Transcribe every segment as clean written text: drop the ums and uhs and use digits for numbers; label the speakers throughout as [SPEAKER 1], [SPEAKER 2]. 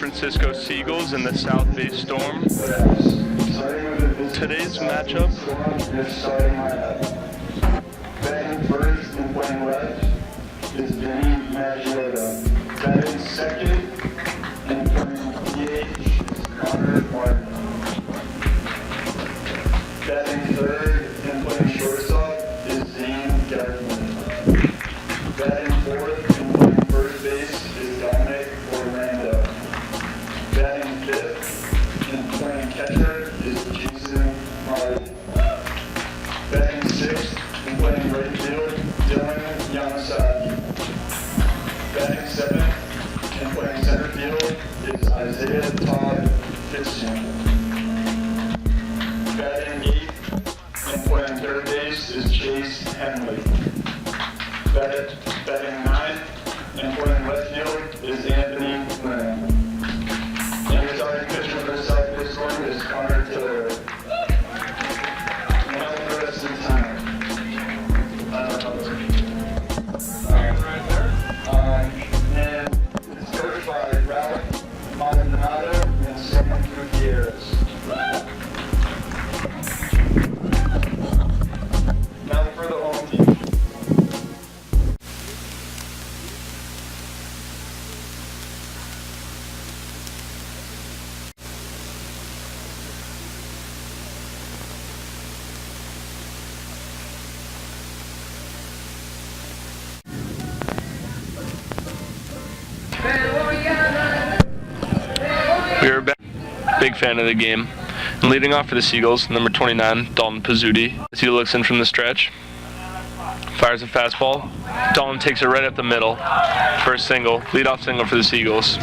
[SPEAKER 1] Francisco Seagulls and the South Bay Storm. Today's matchup.
[SPEAKER 2] Batting first and playing left is Vinny Maggiota. Batting second and playing DH is Connor Martin. Batting third and playing shortstop is Zane Gaffman. Batting fourth and playing first base is Dominic Orlando. Batting fifth and playing catcher is Jason Marley. Batting sixth and playing right field, Dylan Yamasaki. Batting seventh and playing center field is Isaiah Todd Fitzgerald. Batting eighth and playing third base is Chase Henley. Batting ninth and playing left field is Anthony Lamb. And the starting pitcher for the South Bay Storm is Connor Tiller. Now for the rest of the time. And it's coached by Ralph Maldonado and Sam Gutierrez. Now for the home team.
[SPEAKER 1] We are back. Big fan of the game. And leading off for the Seagulls, number 29, Dalton Pizzuti. As he looks in from the stretch, fires a fastball. Dalton takes it right up the middle for a single, leadoff single for the Seagulls.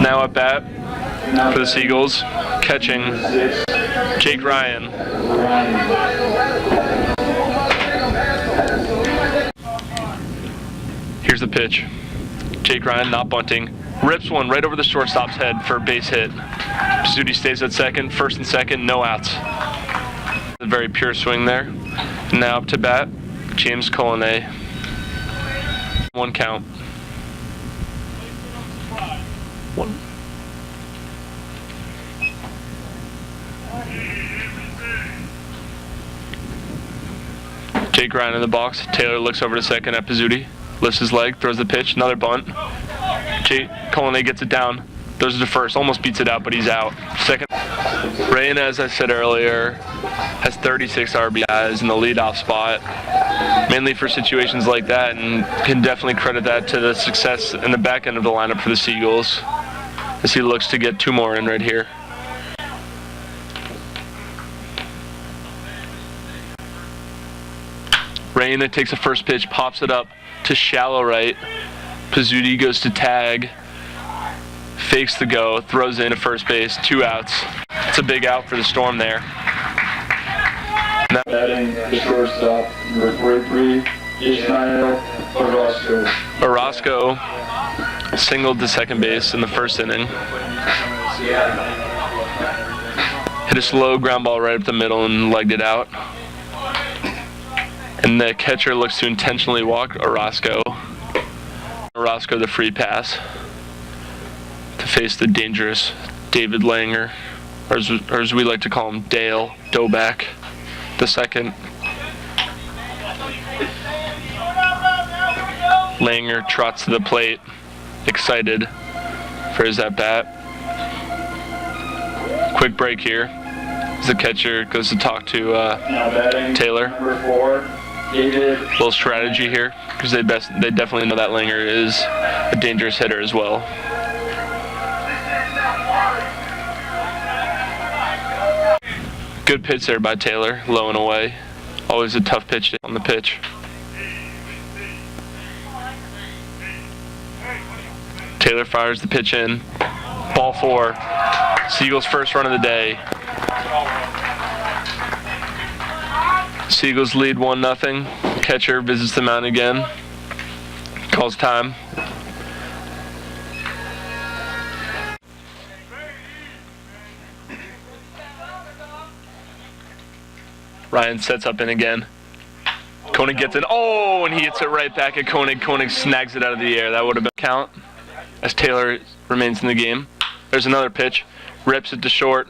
[SPEAKER 1] Now at bat for the Seagulls, catching Jake Ryan. Here's the pitch. Jake Ryan not bunting. Rips one right over the shortstop's head for a base hit. Pizzuti stays at second. First and second, no outs. A very pure swing there. Now up to bat, James Colonnay. One count. One. Jake Ryan in the box. Taylor looks over to second at Pizzuti. Lifts his leg, throws the pitch, another bunt. Jake Colonnay gets it down, throws it to first, almost beats it out, but he's out. Second. Rain, as I said earlier, has 36 RBIs in the leadoff spot, mainly for situations like that, and can definitely credit that to the success in the back end of the lineup for the Seagulls, as he looks to get two more in right here. Rain takes a first pitch, pops it up to shallow right. Pizzuti goes to tag, fakes the go, throws in to first base, 2 outs. It's a big out for the Storm there. Now,
[SPEAKER 2] Batting the shortstop, number 43, Ishmael Orozco.
[SPEAKER 1] Orozco singled to second base in the first inning. Hit a slow ground ball right up the middle and legged it out. And the catcher looks to intentionally walk Orozco. Orozco the free pass to face the dangerous David Langer, or as we like to call him, Dale Doback the second. Langer trots to the plate, excited for his at-bat. Quick break here as the catcher goes to talk to Taylor.
[SPEAKER 2] Number 4, David.
[SPEAKER 1] Little strategy here, because they definitely know that Langer is a dangerous hitter as well. Good pitch there by Taylor, low and away. Always a tough pitch on the pitch. Taylor fires the pitch in. Ball 4. Seagulls' first run of the day. Seagulls lead 1-0. Catcher visits the mound again. Calls time. Ryan sets up in again. Koenig gets it. Oh, and he hits it right back at Koenig. Koenig snags it out of the air. That would have been a count as Taylor remains in the game. There's another pitch. Rips it to short.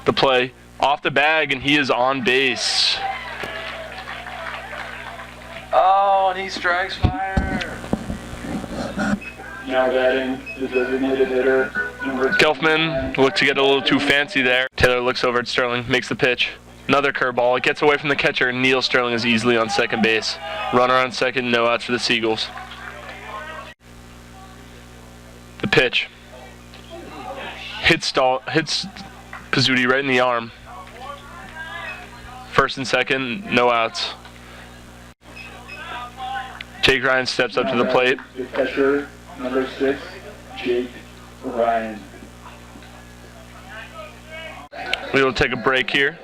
[SPEAKER 1] The play off the bag, and he is on base.
[SPEAKER 3] Oh, and he strikes fire.
[SPEAKER 2] Now batting the designated hitter, number
[SPEAKER 1] Gelfman looked to get a little too fancy there. Taylor looks over at Sterling, makes the pitch. Another curveball. It gets away from the catcher. Neil Sterling is easily on second base. Runner on second, no outs for the Seagulls. The pitch. Hits Pizzuti right in the arm. First and second, no outs. Jake Ryan steps up to the plate.
[SPEAKER 2] The catcher, number 6, Jake Ryan.
[SPEAKER 1] We will take a break here.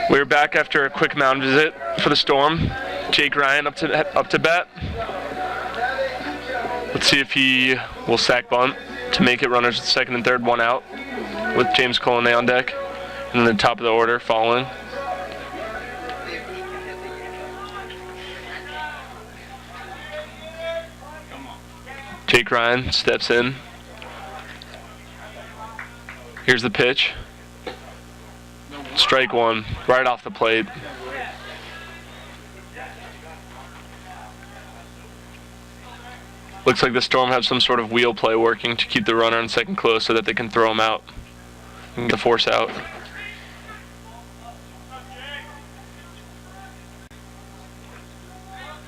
[SPEAKER 1] We're back after a quick mound visit for the Storm. Jake Ryan up to bat. Let's see if he will sack bunt to make it runners at second and third, one out, with James Colonnay on deck, and then the top of the order following. Jake Ryan steps in. Here's the pitch. Strike one, right off the plate. Looks like the Storm have some sort of wheel play working to keep the runner on second close so that they can throw him out and get the force out.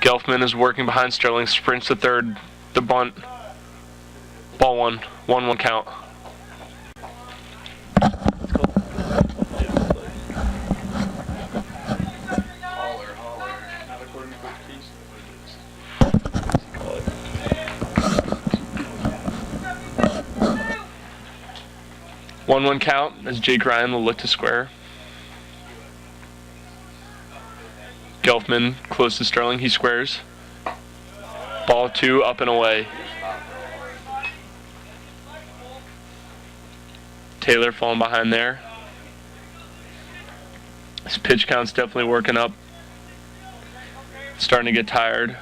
[SPEAKER 1] Gelfman is working behind Sterling, sprints to third, the bunt. Ball one, 1-1 count. One count as Jake Ryan will look to square. Gelfman close to Sterling, he squares. Ball 2, up and away. Taylor falling behind there. His pitch count's definitely working up. Starting to get tired.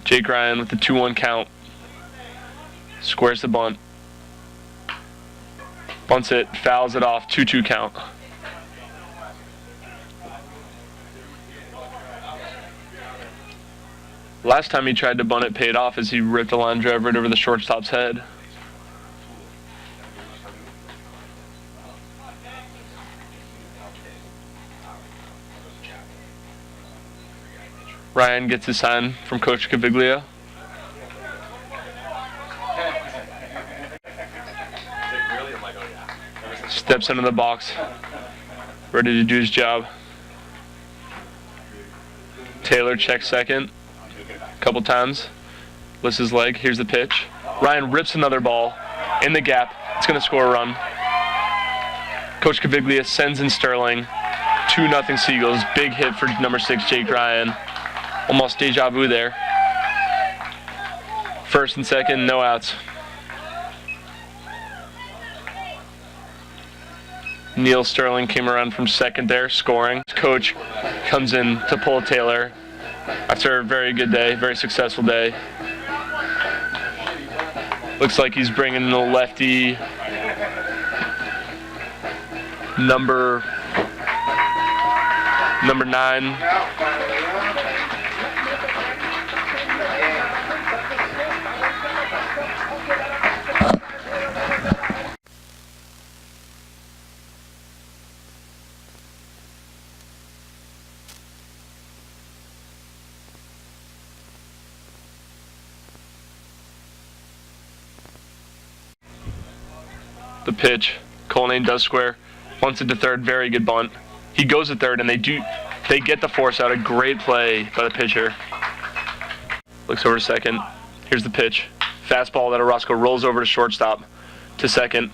[SPEAKER 1] Jake Ryan with the 2-1 count. Squares the bunt. Bunts it, fouls it off, 2-2 count. Last time he tried to bunt it paid off as he ripped a line drive right over the shortstop's head. Ryan gets his sign from Coach Caviglia. Steps into the box, ready to do his job. Taylor checks second a couple times, lifts his leg, here's the pitch. Ryan rips another ball in the gap, it's going to score a run. Coach Caviglia sends in Sterling, 2-0 Seagulls, big hit for number 6 Jake Ryan. Almost deja vu there. First and second, no outs. Neil Sterling came around from second there, scoring. Coach comes in to pull Taylor after a very good day, very successful day. Looks like he's bringing the lefty number 9. The pitch. Cullinane does square. Bunts it to third. Very good bunt. He goes to third, and they get the force out. A great play by the pitcher. Looks over to second. Here's the pitch. Fastball that Orozco rolls over to shortstop. To second.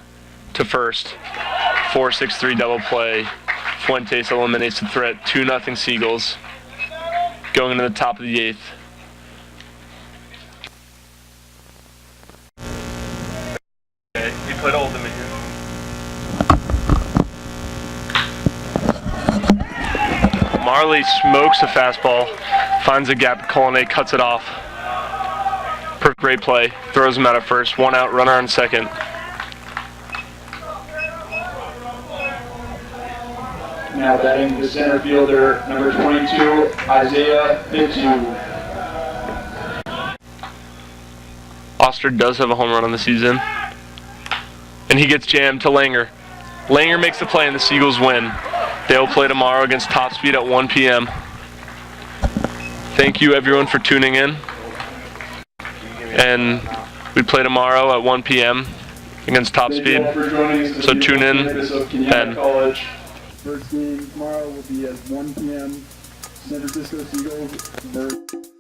[SPEAKER 1] To first. 4-6-3 double play. Fuentes eliminates the threat. 2-0 Seagulls. Going into the top of the 8th. Okay, he played ultimate here. Marley smokes a fastball, finds a gap, Cullinane cuts it off. Perfect, great play, throws him out at first, 1 out, runner on second.
[SPEAKER 2] Now batting the center fielder, number 22, Isaiah Fitzhugh.
[SPEAKER 1] Oster does have a home run on the season. And he gets jammed to Langer. Langer makes the play and the Seagulls win. They'll play tomorrow against Top Speed at 1 p.m. Thank you everyone for tuning in. And we play tomorrow at 1 p.m. against Top Speed. So tune in then.
[SPEAKER 2] First game tomorrow will be at 1 p.m. San Francisco Seagulls.